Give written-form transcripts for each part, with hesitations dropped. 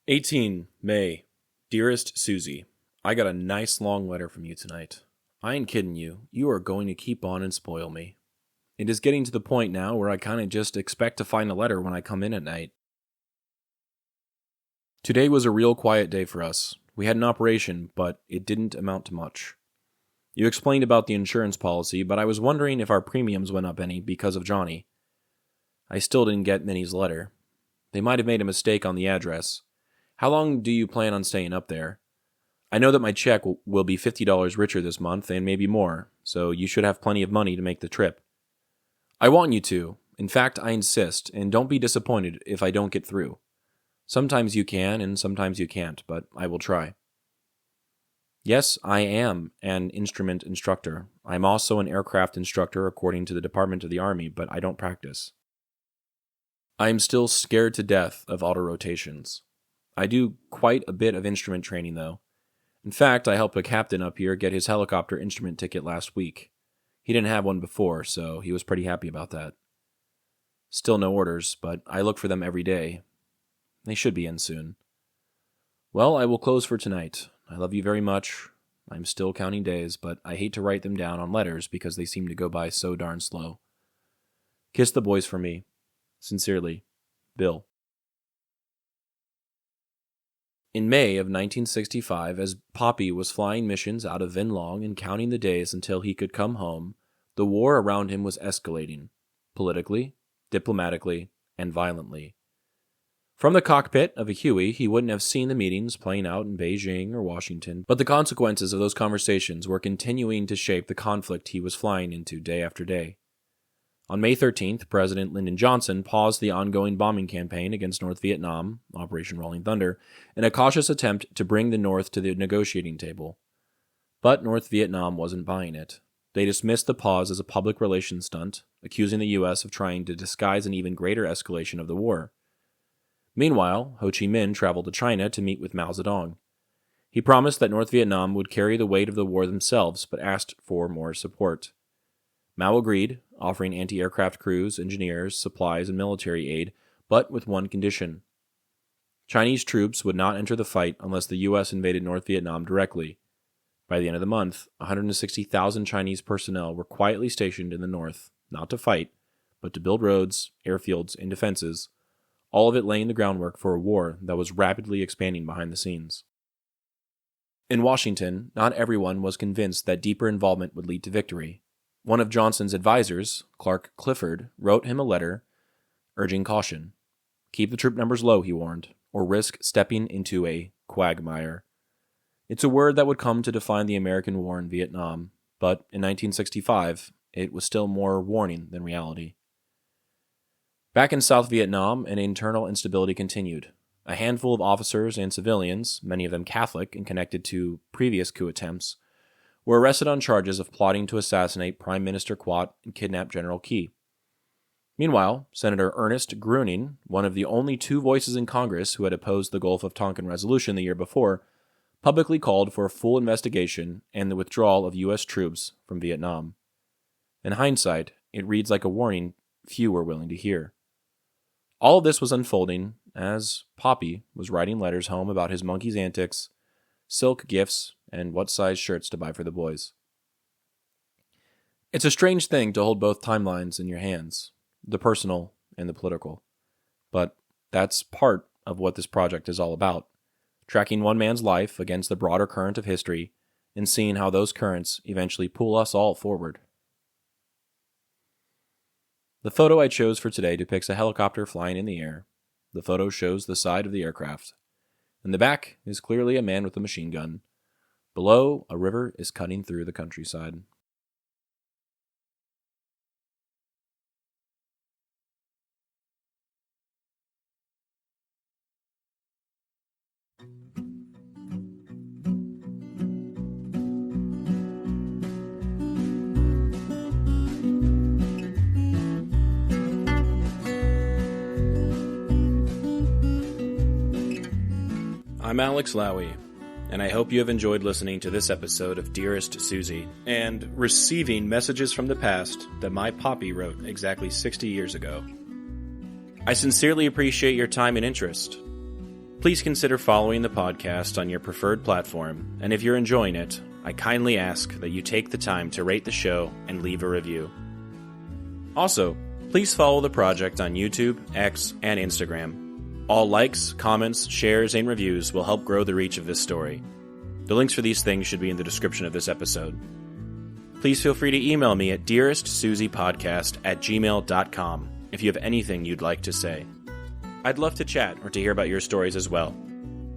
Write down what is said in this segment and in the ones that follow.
18 May. Dearest Suzie, I got a nice long letter from you tonight. I ain't kidding you. You are going to keep on and spoil me. It is getting to the point now where I kind of just expect to find a letter when I come in at night. Today was a real quiet day for us. We had an operation, but it didn't amount to much. You explained about the insurance policy, but I was wondering if our premiums went up any because of Johnny. I still didn't get Minnie's letter. They might have made a mistake on the address. How long do you plan on staying up there? I know that my check will be $50 richer this month, and maybe more, so you should have plenty of money to make the trip. I want you to. In fact, I insist, and don't be disappointed if I don't get through. Sometimes you can, and sometimes you can't, but I will try. Yes, I am an instrument instructor. I'm also an aircraft instructor according to the Department of the Army, but I don't practice. I am still scared to death of autorotations. I do quite a bit of instrument training, though. In fact, I helped a captain up here get his helicopter instrument ticket last week. He didn't have one before, so he was pretty happy about that. Still no orders, but I look for them every day. They should be in soon. Well, I will close for tonight. I love you very much. I'm still counting days, but I hate to write them down on letters because they seem to go by so darn slow. Kiss the boys for me. Sincerely, Bill. In May of 1965, as Popi was flying missions out of Vinh Long and counting the days until he could come home, the war around him was escalating, politically, diplomatically, and violently. From the cockpit of a Huey, he wouldn't have seen the meetings playing out in Beijing or Washington, but the consequences of those conversations were continuing to shape the conflict he was flying into day after day. On May 13th, President Lyndon Johnson paused the ongoing bombing campaign against North Vietnam, Operation Rolling Thunder, in a cautious attempt to bring the North to the negotiating table. But North Vietnam wasn't buying it. They dismissed the pause as a public relations stunt, accusing the U.S. of trying to disguise an even greater escalation of the war. Meanwhile, Ho Chi Minh traveled to China to meet with Mao Zedong. He promised that North Vietnam would carry the weight of the war themselves, but asked for more support. Mao agreed, offering anti-aircraft crews, engineers, supplies, and military aid, but with one condition. Chinese troops would not enter the fight unless the U.S. invaded North Vietnam directly. By the end of the month, 160,000 Chinese personnel were quietly stationed in the north, not to fight, but to build roads, airfields, and defenses, all of it laying the groundwork for a war that was rapidly expanding behind the scenes. In Washington, not everyone was convinced that deeper involvement would lead to victory. One of Johnson's advisors, Clark Clifford, wrote him a letter urging caution. Keep the troop numbers low, he warned, or risk stepping into a quagmire. It's a word that would come to define the American war in Vietnam, but in 1965, it was still more warning than reality. Back in South Vietnam, an internal instability continued. A handful of officers and civilians, many of them Catholic and connected to previous coup attempts, were arrested on charges of plotting to assassinate Prime Minister Quat and kidnap General Key. Meanwhile, Senator Ernest Gruening, one of the only two voices in Congress who had opposed the Gulf of Tonkin resolution the year before, publicly called for a full investigation and the withdrawal of U.S. troops from Vietnam. In hindsight, it reads like a warning few were willing to hear. All of this was unfolding as Popi was writing letters home about his monkey's antics, silk gifts, and what size shirts to buy for the boys. It's a strange thing to hold both timelines in your hands, the personal and the political. But that's part of what this project is all about, tracking one man's life against the broader current of history and seeing how those currents eventually pull us all forward. The photo I chose for today depicts a helicopter flying in the air. The photo shows the side of the aircraft. In the back is clearly a man with a machine gun. Below, a river is cutting through the countryside. I'm Alex Lowy, and I hope you have enjoyed listening to this episode of Dearest Suzie, and receiving messages from the past that my Popi wrote exactly 60 years ago. I sincerely appreciate your time and interest. Please consider following the podcast on your preferred platform, and if you're enjoying it, I kindly ask that you take the time to rate the show and leave a review. Also, please follow the project on YouTube, X, and Instagram. All likes, comments, shares, and reviews will help grow the reach of this story. The links for these things should be in the description of this episode. Please feel free to email me at dearestsuziepodcast@gmail.com if you have anything you'd like to say. I'd love to chat or to hear about your stories as well.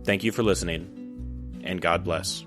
Thank you for listening, and God bless.